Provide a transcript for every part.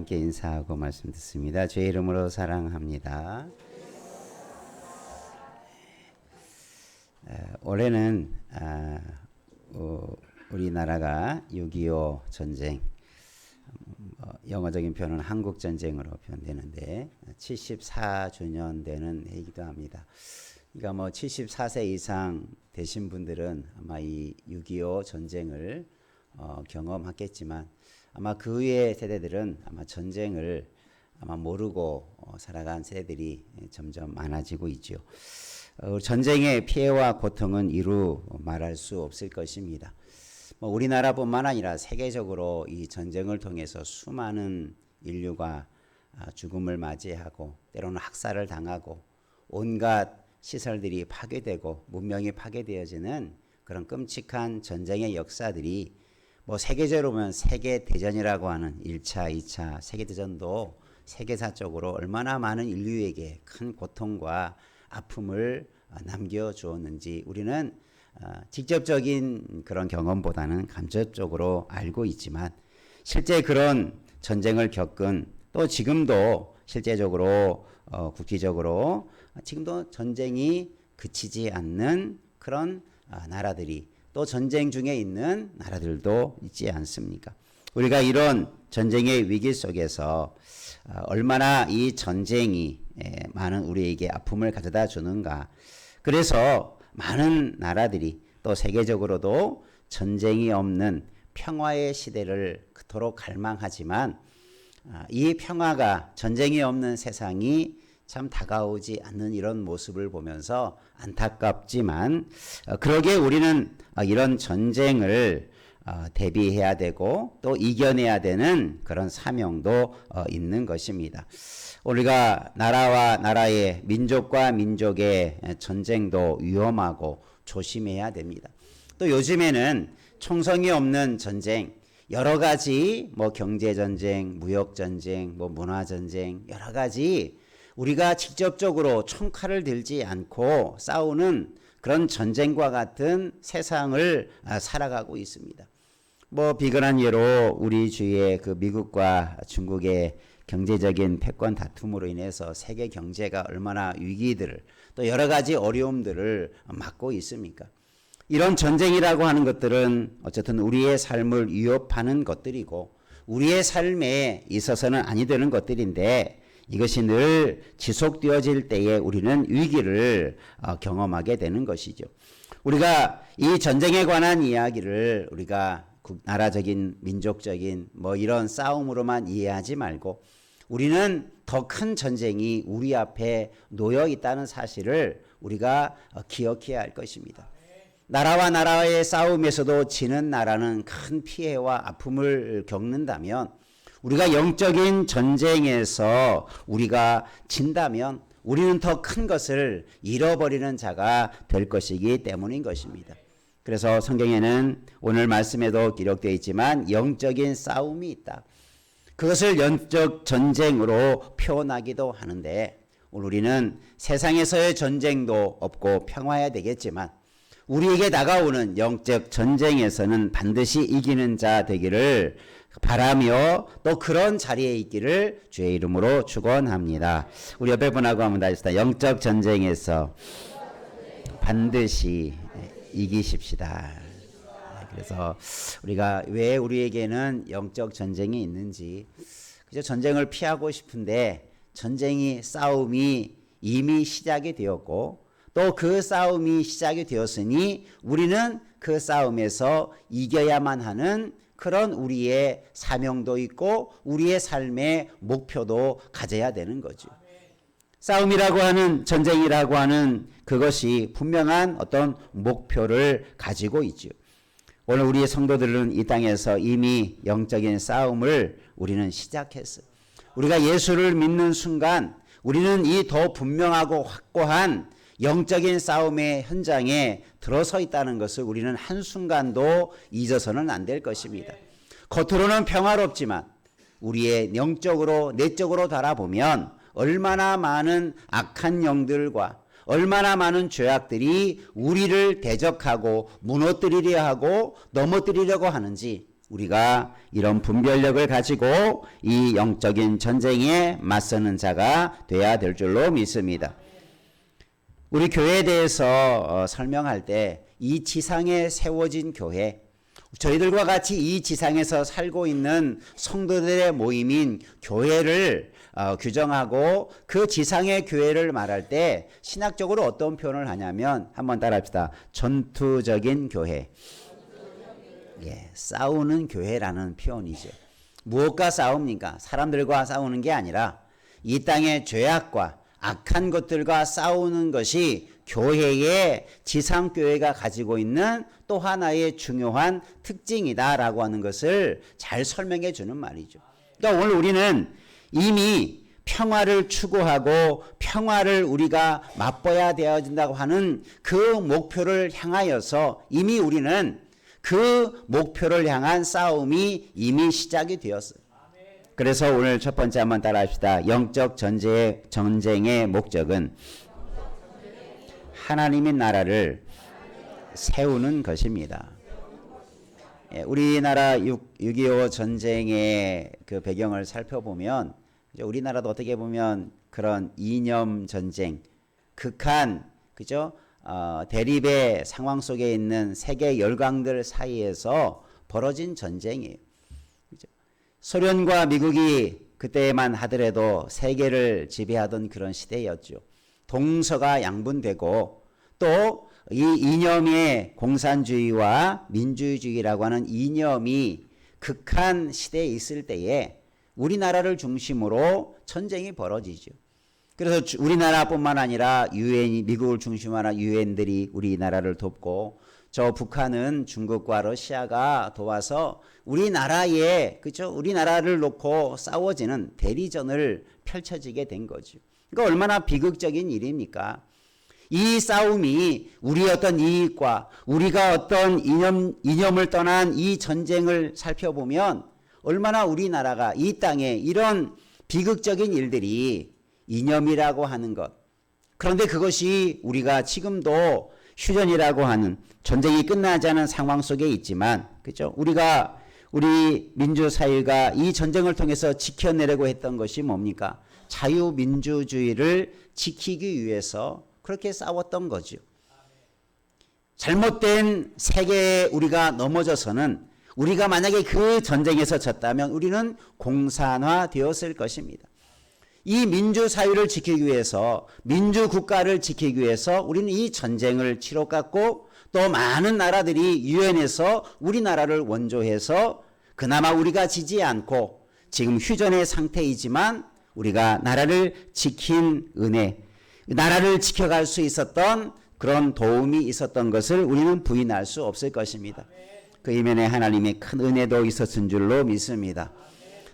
함께 인사하고 말씀 듣습니다. 주의 이름으로 사랑합니다. 올해는 우리나라가 6.25 전쟁, 영어적인 표현은 한국전쟁으로 표현되는데 74주년 되는 해이기도 합니다. 그러니까 뭐 74세 이상 되신 분들은 아마 이 6.25 전쟁을 경험했겠지만 아마 그 외의 세대들은 아마 전쟁을 아마 모르고 살아간 세대들이 점점 많아지고 있죠. 전쟁의 피해와 고통은 이루 말할 수 없을 것입니다. 우리나라뿐만 아니라 세계적으로 이 전쟁을 통해서 수많은 인류가 죽음을 맞이하고 때로는 학살을 당하고 온갖 시설들이 파괴되고 문명이 파괴되어지는 그런 끔찍한 전쟁의 역사들이 세계적으로 보면 세계대전이라고 하는 1차, 2차 세계대전도 세계사적으로 얼마나 많은 인류에게 큰 고통과 아픔을 남겨주었는지 우리는 직접적인 그런 경험보다는 간접적으로 알고 있지만 실제 그런 전쟁을 겪은 또 지금도 실제적으로 국際적으로 지금도 전쟁이 그치지 않는 그런 나라들이 또 전쟁 중에 있는 나라들도 있지 않습니까? 우리가 이런 전쟁의 위기 속에서 얼마나 이 전쟁이 많은 우리에게 아픔을 가져다 주는가. 그래서 많은 나라들이 또 세계적으로도 전쟁이 없는 평화의 시대를 그토록 갈망하지만 이 평화가 전쟁이 없는 세상이 참 다가오지 않는 이런 모습을 보면서 안타깝지만 그러기에 우리는 이런 전쟁을 대비해야 되고 또 이겨내야 되는 그런 사명도 있는 것입니다. 우리가 나라와 나라의 민족과 민족의 전쟁도 위험하고 조심해야 됩니다. 또 요즘에는 총성이 없는 전쟁, 여러 가지 경제전쟁, 무역전쟁, 문화전쟁 여러 가지 우리가 직접적으로 총칼을 들지 않고 싸우는 그런 전쟁과 같은 세상을 살아가고 있습니다. 비근한 예로 우리 주위에 그 미국과 중국의 경제적인 패권 다툼으로 인해서 세계 경제가 얼마나 위기들을 또 여러 가지 어려움들을 맞고 있습니까? 이런 전쟁이라고 하는 것들은 어쨌든 우리의 삶을 위협하는 것들이고 우리의 삶에 있어서는 아니 되는 것들인데 이것이 늘 지속되어질 때에 우리는 위기를 경험하게 되는 것이죠. 우리가 이 전쟁에 관한 이야기를 우리가 나라적인 민족적인 이런 싸움으로만 이해하지 말고 우리는 더 큰 전쟁이 우리 앞에 놓여 있다는 사실을 우리가 기억해야 할 것입니다. 나라와 나라의 싸움에서도 지는 나라는 큰 피해와 아픔을 겪는다면 우리가 영적인 전쟁에서 우리가 진다면 우리는 더 큰 것을 잃어버리는 자가 될 것이기 때문인 것입니다. 그래서 성경에는 오늘 말씀에도 기록되어 있지만 영적인 싸움이 있다. 그것을 영적 전쟁으로 표현하기도 하는데 오늘 우리는 세상에서의 전쟁도 없고 평화해야 되겠지만 우리에게 다가오는 영적 전쟁에서는 반드시 이기는 자 되기를 바라며 또 그런 자리에 있기를 주의 이름으로 축원합니다. 우리 옆에 분하고 한번 다시다. 영적 전쟁에서 반드시 이기십시다. 그래서 우리가 왜 우리에게는 영적 전쟁이 있는지 그저 전쟁을 피하고 싶은데 전쟁이 싸움이 이미 시작이 되었고 또 그 싸움이 시작이 되었으니 우리는 그 싸움에서 이겨야만 하는 그런 우리의 사명도 있고 우리의 삶의 목표도 가져야 되는 거죠. 싸움이라고 하는 전쟁이라고 하는 그것이 분명한 어떤 목표를 가지고 있죠. 오늘 우리의 성도들은 이 땅에서 이미 영적인 싸움을 우리는 시작했어요. 우리가 예수를 믿는 순간 우리는 이 더 분명하고 확고한 영적인 싸움의 현장에 들어서 있다는 것을 우리는 한순간도 잊어서는 안 될 것입니다. 겉으로는 평화롭지만 우리의 영적으로 내적으로 달아보면 얼마나 많은 악한 영들과 얼마나 많은 죄악들이 우리를 대적하고 무너뜨리려 하고 넘어뜨리려고 하는지 우리가 이런 분별력을 가지고 이 영적인 전쟁에 맞서는 자가 돼야 될 줄로 믿습니다. 우리 교회에 대해서 설명할 때 이 지상에 세워진 교회, 저희들과 같이 이 지상에서 살고 있는 성도들의 모임인 교회를 규정하고 그 지상의 교회를 말할 때 신학적으로 어떤 표현을 하냐면 한번 따라합시다. 전투적인 교회. 예, 싸우는 교회라는 표현이죠. 무엇과 싸웁니까? 사람들과 싸우는 게 아니라 이 땅의 죄악과 악한 것들과 싸우는 것이 교회의 지상교회가 가지고 있는 또 하나의 중요한 특징이다라고 하는 것을 잘 설명해 주는 말이죠. 그러니까 오늘 우리는 이미 평화를 추구하고 평화를 우리가 맛봐야 되어진다고 하는 그 목표를 향하여서 이미 우리는 그 목표를 향한 싸움이 이미 시작이 되었어요. 그래서 오늘 첫 번째 한번 따라합시다. 영적 전쟁의 목적은 하나님의 나라를 세우는 것입니다. 예, 우리나라 6.25 전쟁의 그 배경을 살펴보면 우리나라도 어떻게 보면 그런 이념 전쟁, 극한, 그죠? 대립의 상황 속에 있는 세계 열강들 사이에서 벌어진 전쟁이에요. 그죠? 소련과 미국이 그때만 하더라도 세계를 지배하던 그런 시대였죠. 동서가 양분되고 또 이 이념의 공산주의와 민주주의라고 하는 이념이 극한 시대에 있을 때에 우리나라를 중심으로 전쟁이 벌어지죠. 그래서 우리나라뿐만 아니라 미국을 중심으로 한 유엔들이 우리나라를 돕고 저 북한은 중국과 러시아가 도와서 우리나라에 그죠? 우리나라를 놓고 싸워지는 대리전을 펼쳐지게 된 거죠. 그러니까 얼마나 비극적인 일입니까? 이 싸움이 우리 어떤 이익과 우리가 어떤 이념을 떠난 이 전쟁을 살펴보면 얼마나 우리나라가 이 땅에 이런 비극적인 일들이 이념이라고 하는 것. 그런데 그것이 우리가 지금도 휴전이라고 하는 전쟁이 끝나지 않은 상황 속에 있지만, 그죠? 우리 민주사회가 이 전쟁을 통해서 지켜내려고 했던 것이 뭡니까? 자유민주주의를 지키기 위해서 그렇게 싸웠던 거죠. 잘못된 세계에 우리가 넘어져서는 우리가 만약에 그 전쟁에서 졌다면 우리는 공산화되었을 것입니다. 이 민주사회를 지키기 위해서 민주국가를 지키기 위해서 우리는 이 전쟁을 치러갔고 또 많은 나라들이 유엔에서 우리나라를 원조해서 그나마 우리가 지지 않고 지금 휴전의 상태이지만 우리가 나라를 지킨 은혜, 나라를 지켜갈 수 있었던 그런 도움이 있었던 것을 우리는 부인할 수 없을 것입니다. 그 이면에 하나님의 큰 은혜도 있었은 줄로 믿습니다.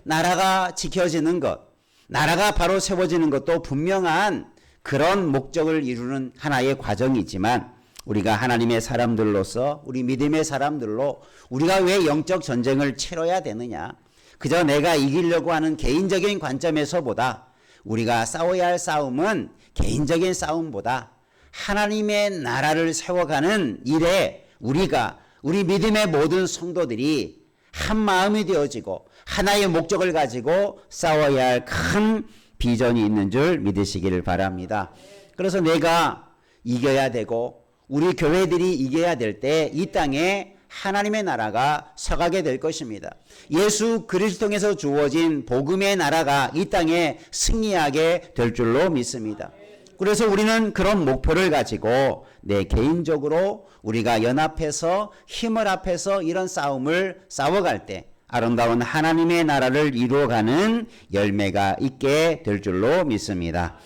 나라가 지켜지는 것, 나라가 바로 세워지는 것도 분명한 그런 목적을 이루는 하나의 과정이지만 우리가 하나님의 사람들로서 우리 믿음의 사람들로 우리가 왜 영적 전쟁을 치러야 되느냐? 그저 내가 이기려고 하는 개인적인 관점에서보다 우리가 싸워야 할 싸움은 개인적인 싸움보다 하나님의 나라를 세워가는 일에 우리 믿음의 모든 성도들이 한 마음이 되어지고 하나의 목적을 가지고 싸워야 할 큰 비전이 있는 줄 믿으시기를 바랍니다. 그래서 내가 이겨야 되고 우리 교회들이 이겨야 될 때 이 땅에 하나님의 나라가 서가게 될 것입니다. 예수 그리스도 통해서 주어진 복음의 나라가 이 땅에 승리하게 될 줄로 믿습니다. 그래서 우리는 그런 목표를 가지고 내 개인적으로 우리가 연합해서 힘을 합해서 이런 싸움을 싸워갈 때 아름다운 하나님의 나라를 이루어가는 열매가 있게 될 줄로 믿습니다.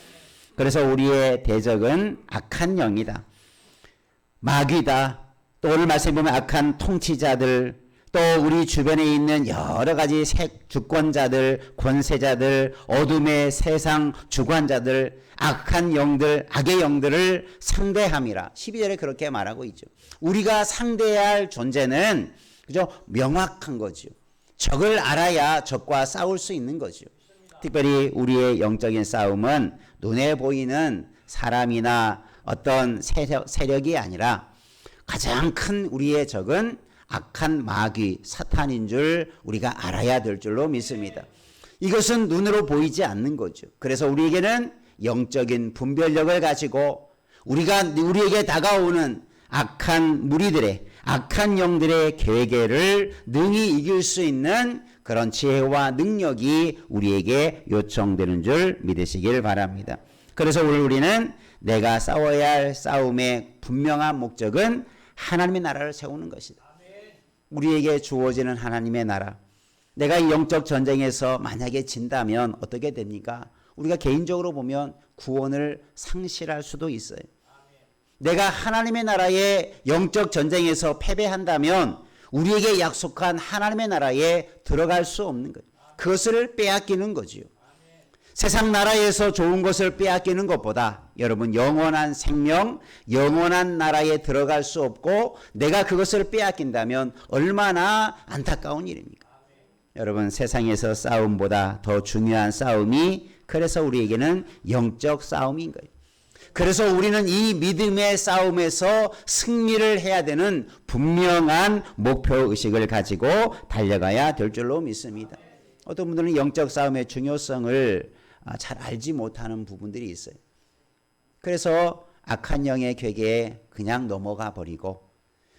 그래서 우리의 대적은 악한 영이다. 마귀다. 또 오늘 말씀에 보면 악한 통치자들, 또 우리 주변에 있는 여러 가지 주권자들, 권세자들, 어둠의 세상 주관자들, 악한 영들, 악의 영들을 상대함이라. 12절에 그렇게 말하고 있죠. 우리가 상대해야 할 존재는 그죠? 명확한 거죠. 적을 알아야 적과 싸울 수 있는 거죠. 특별히 우리의 영적인 싸움은 눈에 보이는 사람이나 어떤 세력이 아니라 가장 큰 우리의 적은 악한 마귀 사탄인 줄 우리가 알아야 될 줄로 믿습니다. 이것은 눈으로 보이지 않는 거죠. 그래서 우리에게는 영적인 분별력을 가지고 우리에게 다가오는 악한 무리들의 악한 영들의 계계를 능히 이길 수 있는 그런 지혜와 능력이 우리에게 요청되는 줄 믿으시길 바랍니다. 그래서 오늘 우리는 내가 싸워야 할 싸움의 분명한 목적은 하나님의 나라를 세우는 것이다. 우리에게 주어지는 하나님의 나라. 내가 이 영적 전쟁에서 만약에 진다면 어떻게 됩니까? 우리가 개인적으로 보면 구원을 상실할 수도 있어요. 내가 하나님의 나라의 영적 전쟁에서 패배한다면 우리에게 약속한 하나님의 나라에 들어갈 수 없는 거예요. 그것을 빼앗기는 거지요. 세상 나라에서 좋은 것을 빼앗기는 것보다 여러분 영원한 생명, 영원한 나라에 들어갈 수 없고 내가 그것을 빼앗긴다면 얼마나 안타까운 일입니까? 여러분 세상에서 싸움보다 더 중요한 싸움이 그래서 우리에게는 영적 싸움인 거예요. 그래서 우리는 이 믿음의 싸움에서 승리를 해야 되는 분명한 목표의식을 가지고 달려가야 될 줄로 믿습니다. 어떤 분들은 영적 싸움의 중요성을 잘 알지 못하는 부분들이 있어요. 그래서 악한 영의 궤계에 그냥 넘어가 버리고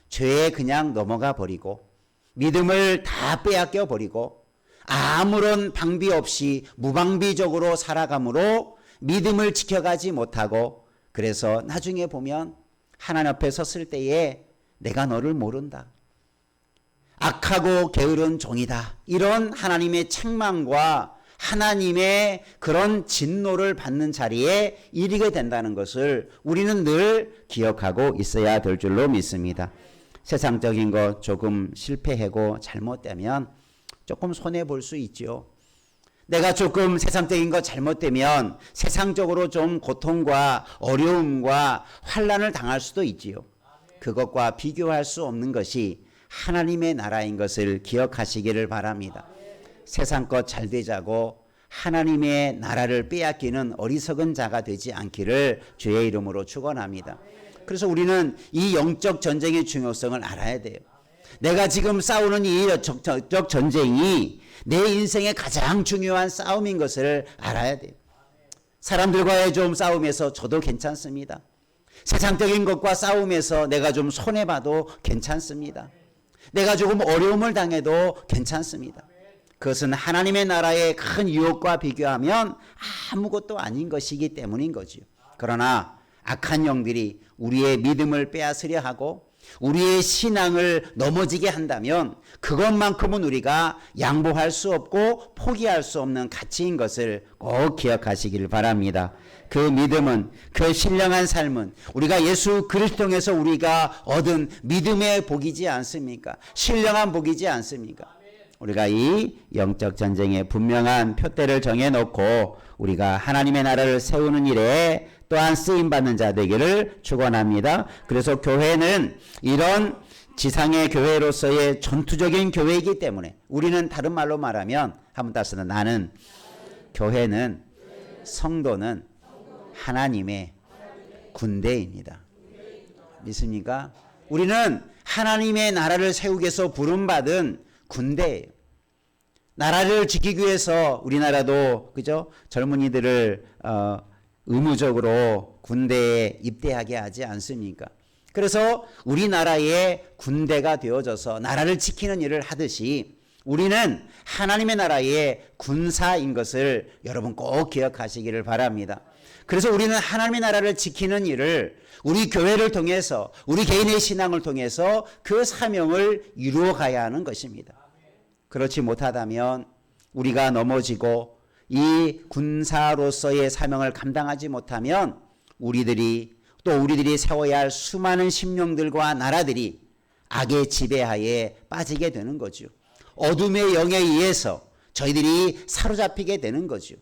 죄에 그냥 넘어가 버리고 믿음을 다 빼앗겨 버리고 아무런 방비 없이 무방비적으로 살아감으로 믿음을 지켜가지 못하고 그래서 나중에 보면 하나님 앞에 섰을 때에 내가 너를 모른다. 악하고 게으른 종이다. 이런 하나님의 책망과 하나님의 그런 진노를 받는 자리에 이르게 된다는 것을 우리는 늘 기억하고 있어야 될 줄로 믿습니다. 세상적인 것 조금 실패하고 잘못되면 조금 손해볼 수 있죠. 내가 조금 세상적인 것 잘못되면 세상적으로 좀 고통과 어려움과 환난을 당할 수도 있지요. 그것과 비교할 수 없는 것이 하나님의 나라인 것을 기억하시기를 바랍니다. 세상 것 잘 되자고 하나님의 나라를 빼앗기는 어리석은 자가 되지 않기를 주의 이름으로 축원합니다. 그래서 우리는 이 영적 전쟁의 중요성을 알아야 돼요. 내가 지금 싸우는 이 영적 전쟁이 내 인생의 가장 중요한 싸움인 것을 알아야 돼요. 사람들과의 좀 싸움에서 저도 괜찮습니다. 세상적인 것과 싸움에서 내가 좀 손해봐도 괜찮습니다. 내가 조금 어려움을 당해도 괜찮습니다. 그것은 하나님의 나라의 큰 유혹과 비교하면 아무것도 아닌 것이기 때문인 거지요. 그러나 악한 영들이 우리의 믿음을 빼앗으려 하고 우리의 신앙을 넘어지게 한다면 그것만큼은 우리가 양보할 수 없고 포기할 수 없는 가치인 것을 꼭 기억하시길 바랍니다. 그 믿음은, 그 신령한 삶은 우리가 예수 그리스도 통해서 우리가 얻은 믿음의 복이지 않습니까? 신령한 복이지 않습니까? 우리가 이 영적 전쟁의 분명한 표대를 정해놓고 우리가 하나님의 나라를 세우는 일에 또한 쓰임받는 자 되기를 축원합니다. 그래서 교회는 이런 지상의 교회로서의 전투적인 교회이기 때문에 우리는 다른 말로 말하면 한번 따서는 나는 교회는 성도는 하나님의 군대입니다. 믿습니까? 우리는 하나님의 나라를 세우기 위해서 부름받은 군대예요. 나라를 지키기 위해서 우리나라도 그죠? 젊은이들을 의무적으로 군대에 입대하게 하지 않습니까? 그래서 우리나라의 군대가 되어져서 나라를 지키는 일을 하듯이 우리는 하나님의 나라의 군사인 것을 여러분 꼭 기억하시기를 바랍니다. 그래서 우리는 하나님의 나라를 지키는 일을 우리 교회를 통해서 우리 개인의 신앙을 통해서 그 사명을 이루어 가야 하는 것입니다. 그렇지 못하다면 우리가 넘어지고 이 군사로서의 사명을 감당하지 못하면 우리들이 세워야 할 수많은 심령들과 나라들이 악의 지배하에 빠지게 되는 거죠. 어둠의 영에 의해서 저희들이 사로잡히게 되는 거죠.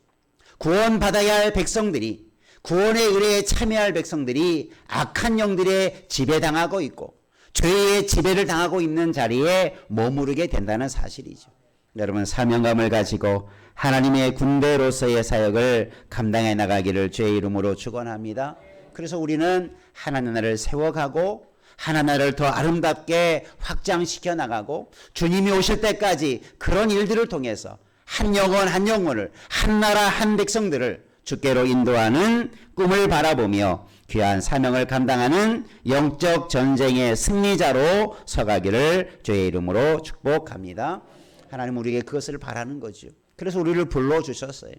구원받아야 할 백성들이, 구원의 의뢰에 참여할 백성들이 악한 영들의 지배당하고 있고 죄의 지배를 당하고 있는 자리에 머무르게 된다는 사실이죠. 여러분 사명감을 가지고 하나님의 군대로서의 사역을 감당해 나가기를 주의 이름으로 축원합니다. 그래서 우리는 하나님의 나라를 세워가고 하나나라를 더 아름답게 확장시켜 나가고 주님이 오실 때까지 그런 일들을 통해서 한 영혼 한 영혼을, 한 나라 한 백성들을 주께로 인도하는 꿈을 바라보며 귀한 사명을 감당하는 영적 전쟁의 승리자로 서가기를 주의 이름으로 축복합니다. 하나님 우리에게 그것을 바라는 거죠. 그래서 우리를 불러주셨어요.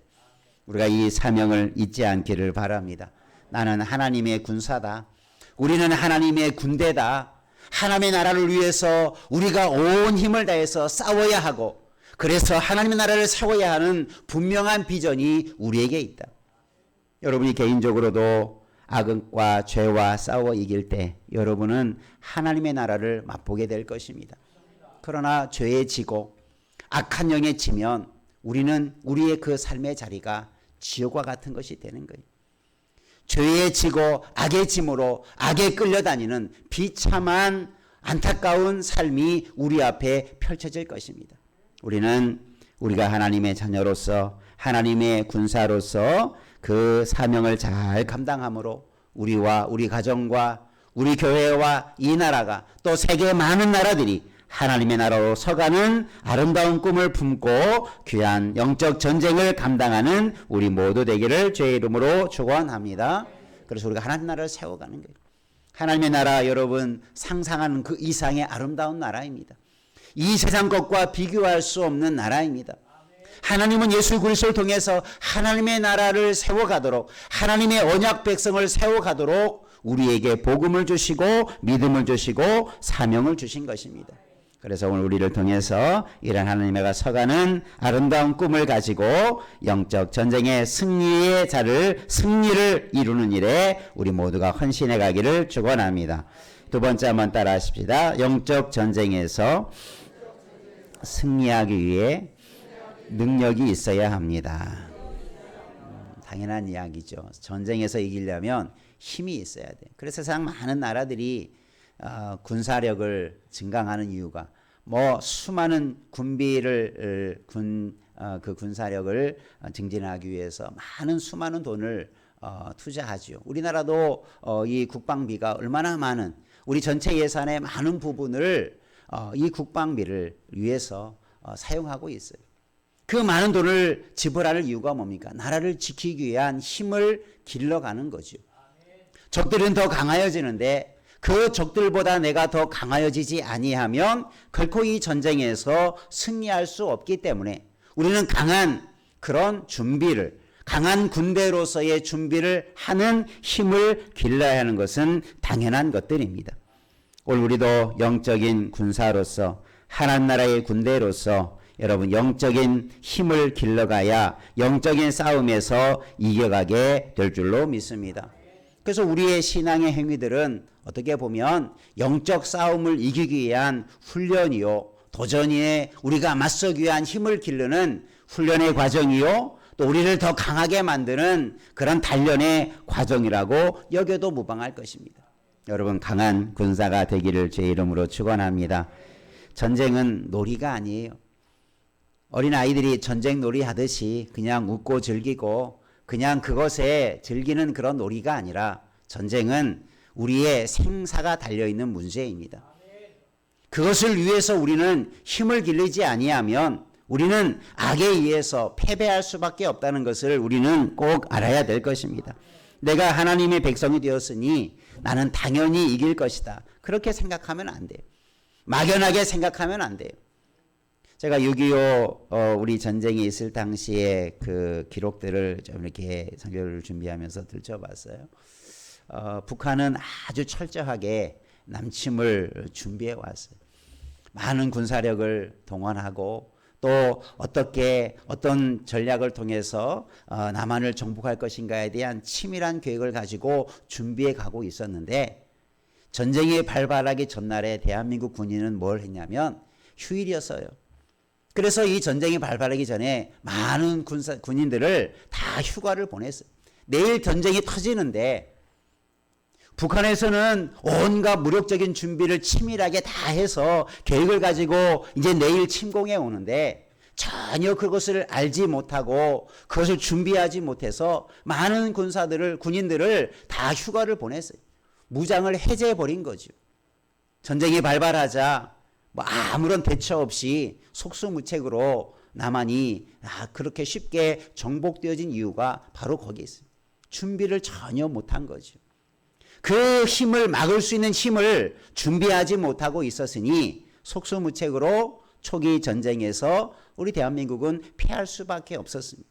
우리가 이 사명을 잊지 않기를 바랍니다. 나는 하나님의 군사다. 우리는 하나님의 군대다. 하나님의 나라를 위해서 우리가 온 힘을 다해서 싸워야 하고, 그래서 하나님의 나라를 세워야 하는 분명한 비전이 우리에게 있다. 여러분이 개인적으로도 악과 죄와 싸워 이길 때 여러분은 하나님의 나라를 맛보게 될 것입니다. 그러나 죄에 지고 악한 영에 지면 우리는 우리의 그 삶의 자리가 지옥과 같은 것이 되는 거예요. 죄에 지고 악의 짐으로 악에 끌려다니는 비참한 안타까운 삶이 우리 앞에 펼쳐질 것입니다. 우리는 우리가 하나님의 자녀로서 하나님의 군사로서 그 사명을 잘 감당함으로 우리와 우리 가정과 우리 교회와 이 나라가 또 세계 많은 나라들이 하나님의 나라로 서가는 아름다운 꿈을 품고 귀한 영적 전쟁을 감당하는 우리 모두 되기를 주의 이름으로 축원합니다. 그래서 우리가 하나님 나라를 세워가는 거예요. 하나님의 나라 여러분 상상하는 그 이상의 아름다운 나라입니다. 이 세상 것과 비교할 수 없는 나라입니다. 하나님은 예수 그리스도를 통해서 하나님의 나라를 세워가도록, 하나님의 언약 백성을 세워가도록 우리에게 복음을 주시고 믿음을 주시고 사명을 주신 것입니다. 그래서 오늘 우리를 통해서 이런 하나님의 나라가 서가는 아름다운 꿈을 가지고 영적 전쟁의 승리를 이루는 일에 우리 모두가 헌신해 가기를 축원합니다. 두 번째 한번 따라 하십시다. 영적 전쟁에서 승리하기 위해 능력이 있어야 합니다. 당연한 이야기죠. 전쟁에서 이기려면 힘이 있어야 돼. 그래서 세상 많은 나라들이 군사력을 증강하는 이유가 수많은 군비를 그 군사력을 증진하기 위해서 수많은 돈을 투자하죠. 우리나라도 이 국방비가 얼마나 많은 우리 전체 예산의 많은 부분을 이 국방비를 위해서 사용하고 있어요. 그 많은 돈을 지불할 이유가 뭡니까? 나라를 지키기 위한 힘을 길러가는 거죠. 적들은 더 강하여지는데 그 적들보다 내가 더 강하여지지 아니하면 결코 이 전쟁에서 승리할 수 없기 때문에 우리는 강한 그런 준비를, 강한 군대로서의 준비를 하는 힘을 길러야 하는 것은 당연한 것들입니다. 오늘 우리도 영적인 군사로서 하나님 나라의 군대로서 여러분 영적인 힘을 길러가야 영적인 싸움에서 이겨가게 될 줄로 믿습니다. 그래서 우리의 신앙의 행위들은 어떻게 보면 영적 싸움을 이기기 위한 훈련이요, 도전이에 우리가 맞서기 위한 힘을 기르는 훈련의 과정이요, 또 우리를 더 강하게 만드는 그런 단련의 과정이라고 여겨도 무방할 것입니다. 여러분 강한 군사가 되기를 제 이름으로 축원합니다. 전쟁은 놀이가 아니에요. 어린 아이들이 전쟁 놀이 하듯이 그냥 웃고 즐기고 그냥 그것에 즐기는 그런 놀이가 아니라 전쟁은 우리의 생사가 달려있는 문제입니다. 그것을 위해서 우리는 힘을 길르지 아니하면 우리는 악에 의해서 패배할 수밖에 없다는 것을 우리는 꼭 알아야 될 것입니다. 내가 하나님의 백성이 되었으니 나는 당연히 이길 것이다. 그렇게 생각하면 안 돼요. 막연하게 생각하면 안 돼요. 제가 6.25 우리 전쟁이 있을 당시에 그 기록들을 좀 이렇게 설교를 준비하면서 들춰봤어요. 북한은 아주 철저하게 남침을 준비해 왔어요. 많은 군사력을 동원하고 또 어떤 전략을 통해서 남한을 정복할 것인가에 대한 치밀한 계획을 가지고 준비해 가고 있었는데 전쟁이 발발하기 전날에 대한민국 군인은 뭘 했냐면 휴일이었어요. 그래서 이 전쟁이 발발하기 전에 많은 군인들을 다 휴가를 보냈어요. 내일 전쟁이 터지는데 북한에서는 온갖 무력적인 준비를 치밀하게 다 해서 계획을 가지고 이제 내일 침공해 오는데 전혀 그것을 알지 못하고 그것을 준비하지 못해서 많은 군인들을 다 휴가를 보냈어요. 무장을 해제해 버린 거죠. 전쟁이 발발하자 뭐 아무런 대처 없이 속수무책으로 나만이 그렇게 쉽게 정복되어진 이유가 바로 거기에 있습니다. 준비를 전혀 못한 거죠. 그 힘을 막을 수 있는 힘을 준비하지 못하고 있었으니 속수무책으로 초기 전쟁에서 우리 대한민국은 패할 수밖에 없었습니다.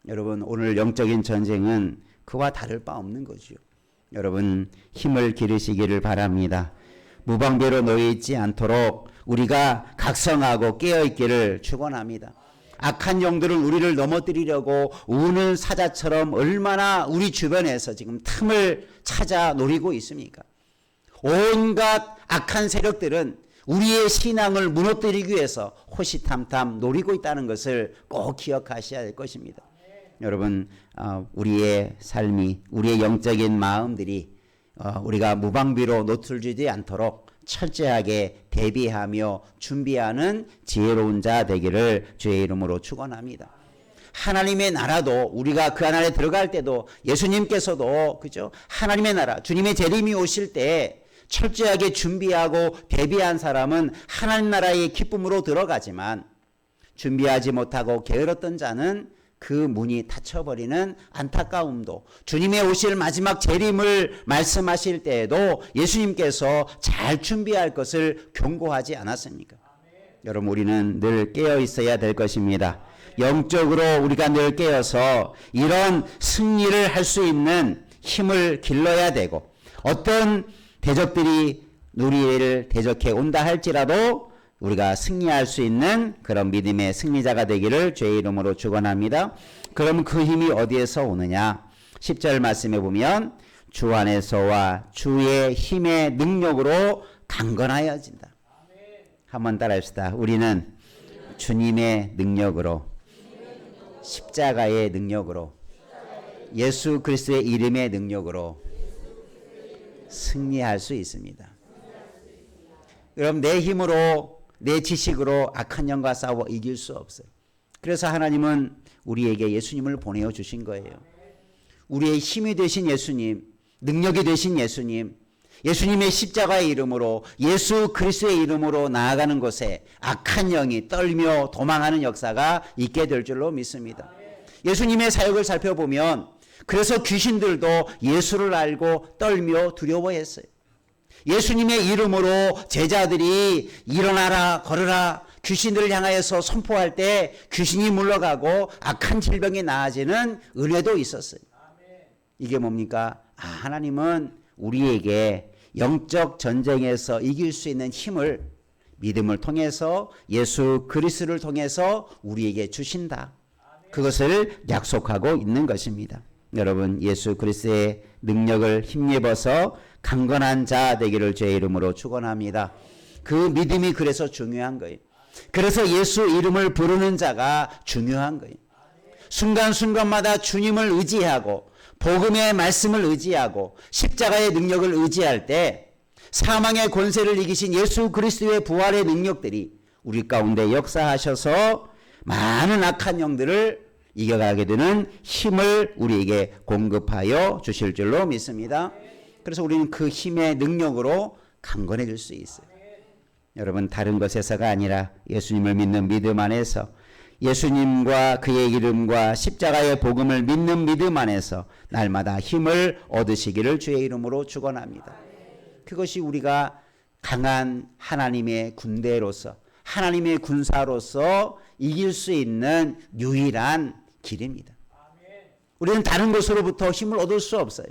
여러분, 오늘 영적인 전쟁은 그와 다를 바 없는 거죠. 여러분, 힘을 기르시기를 바랍니다. 무방비로 놓여 있지 않도록 우리가 각성하고 깨어있기를 축원합니다. 악한 영들은 우리를 넘어뜨리려고 우는 사자처럼 얼마나 우리 주변에서 지금 틈을 찾아 노리고 있습니까? 온갖 악한 세력들은 우리의 신앙을 무너뜨리기 위해서 호시탐탐 노리고 있다는 것을 꼭 기억하셔야 될 것입니다. 여러분, 우리의 삶이, 우리의 영적인 마음들이 우리가 무방비로 노출되지 않도록 철저하게 대비하며 준비하는 지혜로운 자 되기를 주의 이름으로 축원합니다. 하나님의 나라도 우리가 그 안에 들어갈 때도 예수님께서도 그죠? 하나님의 나라, 주님의 재림이 오실 때 철저하게 준비하고 대비한 사람은 하나님 나라의 기쁨으로 들어가지만 준비하지 못하고 게으렀던 자는 그 문이 닫혀버리는 안타까움도, 주님의 오실 마지막 재림을 말씀하실 때에도 예수님께서 잘 준비할 것을 경고하지 않았습니까? 여러분, 우리는 늘 깨어 있어야 될 것입니다. 영적으로 우리가 늘 깨어서 이런 승리를 할 수 있는 힘을 길러야 되고, 어떤 대적들이 우리를 대적해 온다 할지라도 우리가 승리할 수 있는 그런 믿음의 승리자가 되기를 주의 이름으로 축원합니다. 그럼 그 힘이 어디에서 오느냐? 10절 말씀에 보면 주 안에서와 주의 힘의 능력으로 강건하여진다. 한번 따라합시다. 우리는 주님의 능력으로, 십자가의 능력으로, 예수 그리스도의 이름의 능력으로 승리할 수 있습니다. 그럼 내 힘으로, 내 지식으로 악한 영과 싸워 이길 수 없어요. 그래서 하나님은 우리에게 예수님을 보내어 주신 거예요. 우리의 힘이 되신 예수님, 능력이 되신 예수님, 예수님의 십자가의 이름으로, 예수 그리스도의 이름으로 나아가는 곳에 악한 영이 떨며 도망하는 역사가 있게 될 줄로 믿습니다. 예수님의 사역을 살펴보면 그래서 귀신들도 예수를 알고 떨며 두려워했어요. 예수님의 이름으로 제자들이 일어나라 걸으라 귀신들을 향하여서 선포할 때 귀신이 물러가고 악한 질병이 나아지는 은혜도 있었어요. 이게 뭡니까? 하나님은 우리에게 영적 전쟁에서 이길 수 있는 힘을 믿음을 통해서, 예수 그리스도를 통해서 우리에게 주신다. 그것을 약속하고 있는 것입니다. 여러분, 예수 그리스도의 능력을 힘입어서 강건한 자 되기를 주의 이름으로 축원합니다. 그 믿음이 그래서 중요한 거예요. 그래서 예수 이름을 부르는 자가 중요한 거예요. 순간순간마다 주님을 의지하고 복음의 말씀을 의지하고 십자가의 능력을 의지할 때 사망의 권세를 이기신 예수 그리스도의 부활의 능력들이 우리 가운데 역사하셔서 많은 악한 영들을 이겨가게 되는 힘을 우리에게 공급하여 주실 줄로 믿습니다. 그래서 우리는 그 힘의 능력으로 강건해질 수 있어요. 여러분, 다른 것에서가 아니라 예수님을 믿는 믿음 안에서, 예수님과 그의 이름과 십자가의 복음을 믿는 믿음 안에서 날마다 힘을 얻으시기를 주의 이름으로 축원합니다. 그것이 우리가 강한 하나님의 군대로서, 하나님의 군사로서 이길 수 있는 유일한 길입니다. 우리는 다른 것으로부터 힘을 얻을 수 없어요.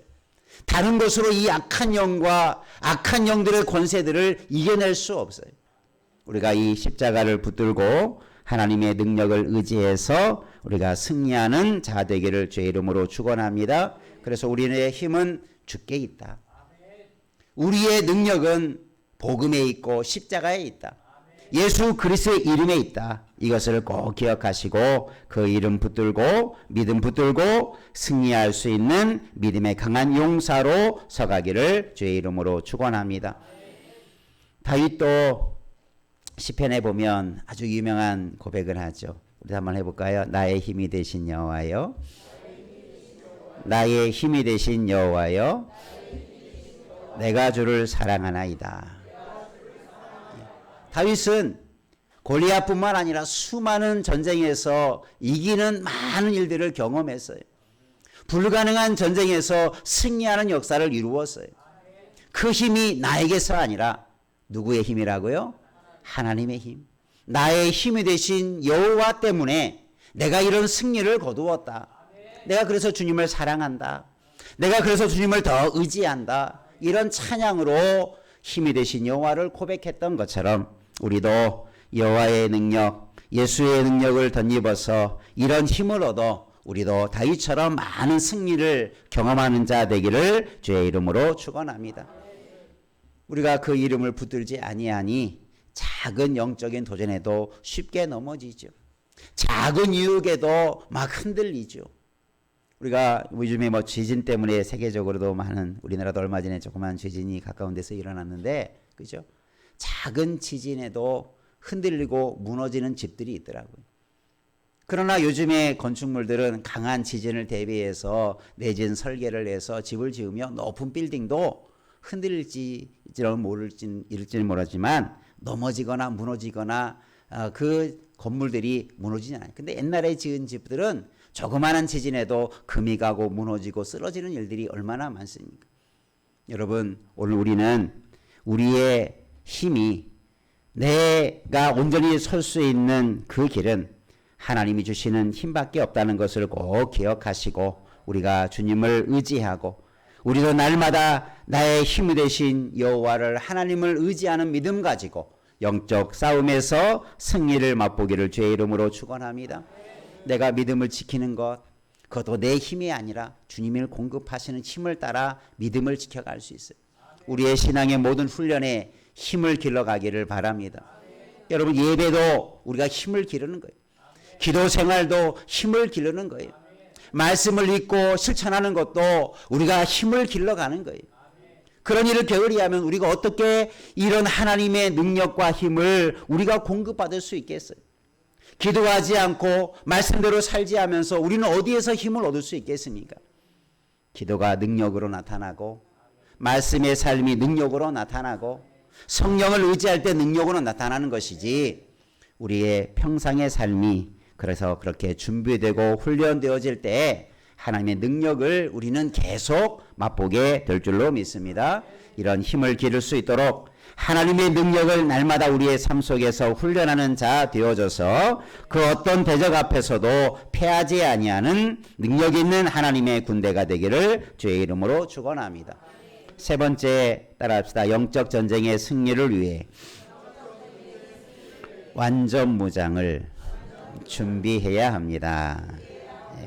다른 것으로 이 악한 영과 악한 영들의 권세들을 이겨낼 수 없어요. 우리가 이 십자가를 붙들고 하나님의 능력을 의지해서 우리가 승리하는 자 되기를 주의 이름으로 축원합니다. 그래서 우리의 힘은 주께 있다. 우리의 능력은 복음에 있고 십자가에 있다. 예수 그리스도의 이름에 있다. 이것을 꼭 기억하시고 그 이름 붙들고 믿음 붙들고 승리할 수 있는 믿음의 강한 용사로 서가기를 주의 이름으로 축원합니다. 다윗도 시편에 보면 아주 유명한 고백을 하죠. 우리 한번 해볼까요? 나의 힘이 되신 여호와여, 나의 힘이 되신 여호와여, 내가 주를 사랑하나이다. 다윗은 골리앗뿐만 아니라 수많은 전쟁에서 이기는 많은 일들을 경험했어요. 불가능한 전쟁에서 승리하는 역사를 이루었어요. 그 힘이 나에게서 아니라 누구의 힘이라고요? 하나님의 힘. 나의 힘이 되신 여호와 때문에 내가 이런 승리를 거두었다. 내가 그래서 주님을 사랑한다. 내가 그래서 주님을 더 의지한다. 이런 찬양으로 힘이 되신 여호와를 고백했던 것처럼 우리도 여호와의 능력, 예수의 능력을 덧입어서 이런 힘을 얻어 우리도 다윗처럼 많은 승리를 경험하는 자 되기를 주의 이름으로 축원합니다. 우리가 그 이름을 붙들지 아니하니 작은 영적인 도전에도 쉽게 넘어지죠. 작은 유혹에도 막 흔들리죠. 우리가 요즘에 뭐 지진 때문에 세계적으로도 많은, 우리나라도 얼마 전에 조그만 지진이 가까운 데서 일어났는데, 그죠? 작은 지진에도 흔들리고 무너지는 집들이 있더라고요. 그러나 요즘에 건축물들은 강한 지진을 대비해서 내진 설계를 해서 집을 지으며 높은 빌딩도 흔들릴지는 모르지만 넘어지거나 무너지거나 그 건물들이 무너지지 않아요. 근데 옛날에 지은 집들은 조그마한 지진에도 금이 가고 무너지고 쓰러지는 일들이 얼마나 많습니까? 여러분, 오늘 우리는 우리의 힘이, 내가 온전히 설 수 있는 그 길은 하나님이 주시는 힘밖에 없다는 것을 꼭 기억하시고 우리가 주님을 의지하고 우리도 날마다 나의 힘이 되신 여호와를, 하나님을 의지하는 믿음 가지고 영적 싸움에서 승리를 맛보기를 주의 이름으로 축원합니다. 내가 믿음을 지키는 것, 그것도 내 힘이 아니라 주님을 공급하시는 힘을 따라 믿음을 지켜갈 수 있어요. 우리의 신앙의 모든 훈련에 힘을 길러가기를 바랍니다. 여러분, 예배도 우리가 힘을 기르는 거예요. 기도 생활도 힘을 기르는 거예요. 말씀을 읽고 실천하는 것도 우리가 힘을 길러가는 거예요. 그런 일을 게으리하면 우리가 어떻게 이런 하나님의 능력과 힘을 우리가 공급받을 수 있겠어요? 기도하지 않고 말씀대로 살지 하면서 우리는 어디에서 힘을 얻을 수 있겠습니까? 기도가 능력으로 나타나고 말씀의 삶이 능력으로 나타나고 성령을 의지할 때 능력으로 나타나는 것이지, 우리의 평상의 삶이 그래서 그렇게 준비되고 훈련되어질 때 하나님의 능력을 우리는 계속 맛보게 될 줄로 믿습니다. 이런 힘을 기를 수 있도록 하나님의 능력을 날마다 우리의 삶 속에서 훈련하는 자 되어져서 그 어떤 대적 앞에서도 패하지 아니하는 능력 있는 하나님의 군대가 되기를 주의 이름으로 축원합니다. 세 번째 따라합시다. 영적 전쟁의 승리를 위해 완전 무장을 준비해야 합니다.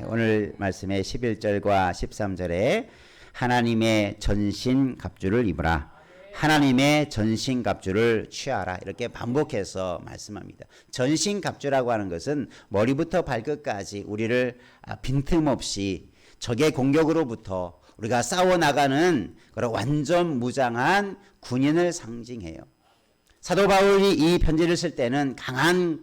오늘 말씀의 11절과 13절에 하나님의 전신갑주를 입으라, 하나님의 전신갑주를 취하라, 이렇게 반복해서 말씀합니다. 전신갑주라고 하는 것은 머리부터 발끝까지 우리를 빈틈없이 적의 공격으로부터 우리가 싸워나가는 그런 완전 무장한 군인을 상징해요. 사도 바울이 이 편지를 쓸 때는 강한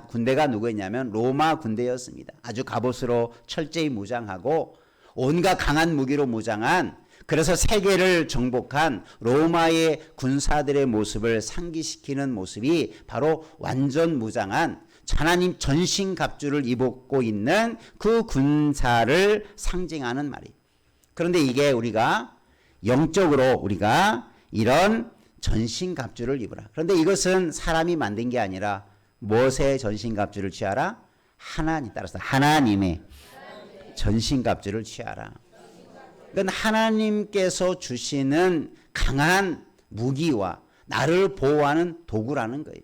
군대가 누구였냐면 로마 군대였습니다. 아주 갑옷으로 철저히 무장하고 온갖 강한 무기로 무장한, 그래서 세계를 정복한 로마의 군사들의 모습을 상기시키는 모습이 바로 완전 무장한 하나님 전신갑주를 입고 있는 그 군사를 상징하는 말이에요. 그런데 이게 우리가 영적으로 우리가 이런 전신갑주를 입으라. 그런데 이것은 사람이 만든 게 아니라 무엇의 전신갑주를 취하라? 하나님, 따라서 하나님의 전신갑주를 취하라. 그건 하나님께서 주시는 강한 무기와 나를 보호하는 도구라는 거예요.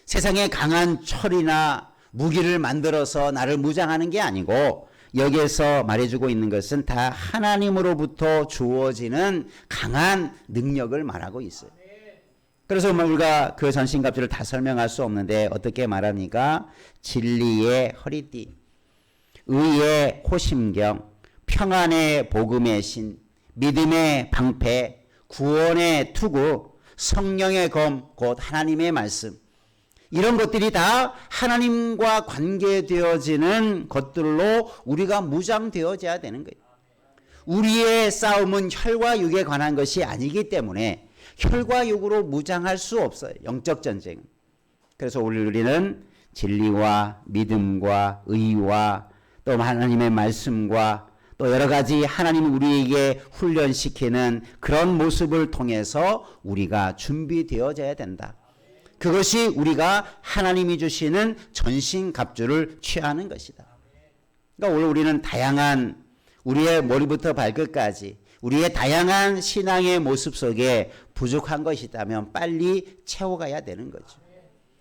세상에 강한 철이나 무기를 만들어서 나를 무장하는 게 아니고, 여기에서 말해주고 있는 것은 다 하나님으로부터 주어지는 강한 능력을 말하고 있어요. 그래서 우리가 그 전신갑주를 다 설명할 수 없는데 어떻게 말합니까? 진리의 허리띠, 의의 호심경, 평안의 복음의 신, 믿음의 방패, 구원의 투구, 성령의 검, 곧 하나님의 말씀, 이런 것들이 다 하나님과 관계되어지는 것들로 우리가 무장되어져야 되는 거예요. 우리의 싸움은 혈과 육에 관한 것이 아니기 때문에 혈과 육으로 무장할 수 없어요. 영적 전쟁은. 그래서 우리는 진리와 믿음과 의와 또 하나님의 말씀과 또 여러 가지 하나님 우리에게 훈련시키는 그런 모습을 통해서 우리가 준비되어져야 된다. 그것이 우리가 하나님이 주시는 전신갑주를 취하는 것이다. 그러니까 오늘 우리는 다양한 우리의 머리부터 발끝까지 우리의 다양한 신앙의 모습 속에 부족한 것이 있다면 빨리 채워가야 되는 거죠.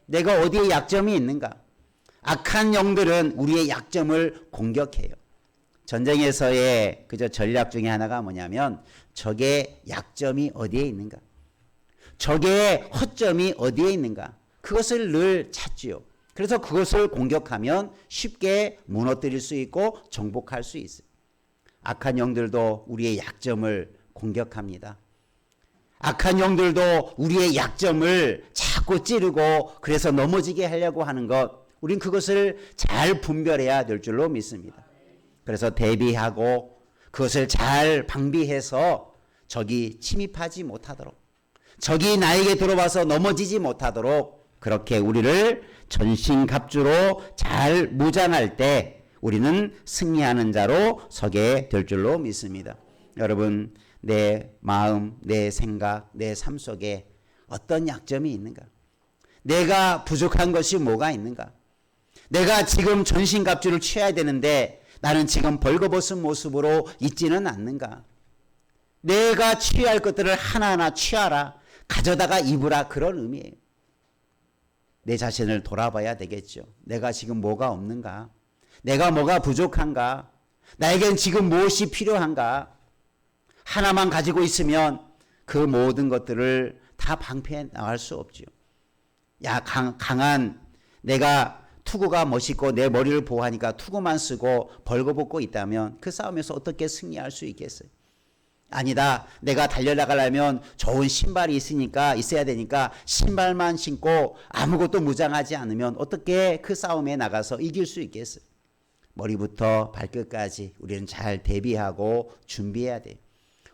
내가 어디에 약점이 있는가? 악한 영들은 우리의 약점을 공격해요. 전쟁에서의 전략 중에 하나가 뭐냐면 적의 약점이 어디에 있는가? 적의 허점이 어디에 있는가? 그것을 늘 찾지요. 그래서 그것을 공격하면 쉽게 무너뜨릴 수 있고 정복할 수 있어요. 악한 영들도 우리의 약점을 공격합니다. 악한 영들도 우리의 약점을 자꾸 찌르고 그래서 넘어지게 하려고 하는 것, 우린 그것을 잘 분별해야 될 줄로 믿습니다. 그래서 대비하고 그것을 잘 방비해서 적이 침입하지 못하도록, 적이 나에게 들어와서 넘어지지 못하도록 그렇게 우리를 전신갑주로 잘 무장할 때 우리는 승리하는 자로 서게 될 줄로 믿습니다. 여러분, 내 마음, 내 생각, 내 삶 속에 어떤 약점이 있는가? 내가 부족한 것이 뭐가 있는가? 내가 지금 전신갑주를 취해야 되는데 나는 지금 벌거벗은 모습으로 있지는 않는가? 내가 취할 것들을 하나하나 취하라, 가져다가 입으라, 그런 의미예요. 내 자신을 돌아봐야 되겠죠. 내가 지금 뭐가 없는가? 내가 뭐가 부족한가? 나에겐 지금 무엇이 필요한가? 하나만 가지고 있으면 그 모든 것들을 다 방패해 나갈 수 없죠. 강한 내가 투구가 멋있고 내 머리를 보호하니까 투구만 쓰고 벌거벗고 있다면 그 싸움에서 어떻게 승리할 수 있겠어요? 아니다. 내가 달려나가려면 좋은 신발이 있어야 되니까 신발만 신고 아무것도 무장하지 않으면 어떻게 그 싸움에 나가서 이길 수 있겠어요? 머리부터 발끝까지 우리는 잘 대비하고 준비해야 돼요.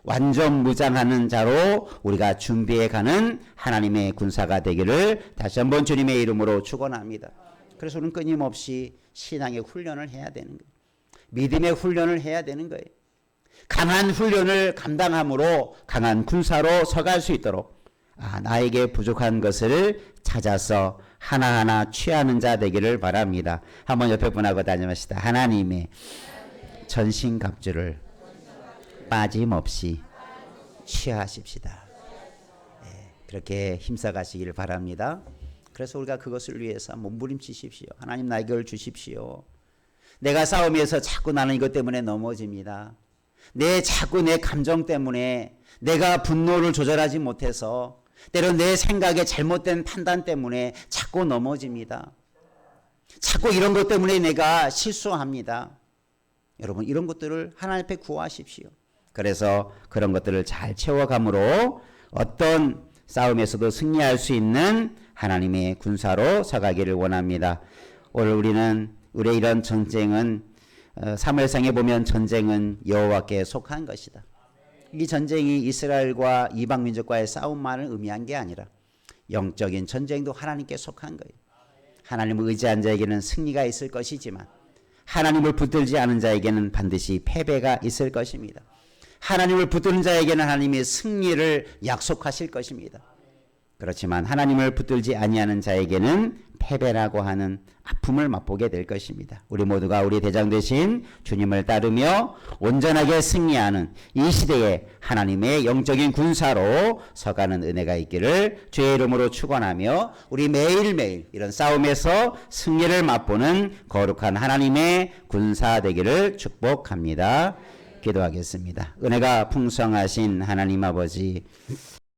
완전 무장하는 자로 우리가 준비해가는 하나님의 군사가 되기를 다시 한번 주님의 이름으로 축원합니다. 그래서 우리는 끊임없이 신앙의 훈련을 해야 되는 거예요. 믿음의 훈련을 해야 되는 거예요. 강한 훈련을 감당함으로 강한 군사로 서갈 수 있도록 나에게 부족한 것을 찾아서 하나하나 취하는 자 되기를 바랍니다. 한번 옆에 분하고 다짐합시다. 하나님의 전신갑주를 빠짐없이 취하십시다. 네, 그렇게 힘써가시기를 바랍니다. 그래서 우리가 그것을 위해서 몸부림치십시오. 하나님 나에게 그걸 주십시오. 내가 싸움에서 자꾸 나는 이것 때문에 넘어집니다. 자꾸 내 감정 때문에 내가 분노를 조절하지 못해서 때론 내 생각의 잘못된 판단 때문에 자꾸 넘어집니다. 자꾸 이런 것 때문에 내가 실수합니다. 여러분, 이런 것들을 하나님 앞에 구하십시오. 그래서 그런 것들을 잘 채워감으로 어떤 싸움에서도 승리할 수 있는 하나님의 군사로 서가기를 원합니다. 오늘 우리는 우리의 이런 전쟁은 사무엘상에 보면 전쟁은 여호와께 속한 것이다. 이 전쟁이 이스라엘과 이방 민족과의 싸움만을 의미한 게 아니라 영적인 전쟁도 하나님께 속한 거예요. 하나님을 의지한 자에게는 승리가 있을 것이지만 하나님을 붙들지 않은 자에게는 반드시 패배가 있을 것입니다. 하나님을 붙드는 자에게는 하나님이 승리를 약속하실 것입니다. 그렇지만 하나님을 붙들지 아니하는 자에게는 패배라고 하는 아픔을 맛보게 될 것입니다. 우리 모두가 우리 대장 되신 주님을 따르며 온전하게 승리하는 이 시대에 하나님의 영적인 군사로 서가는 은혜가 있기를 주의 이름으로 축원하며 우리 매일매일 이런 싸움에서 승리를 맛보는 거룩한 하나님의 군사 되기를 축복합니다. 기도하겠습니다. 은혜가 풍성하신 하나님 아버지,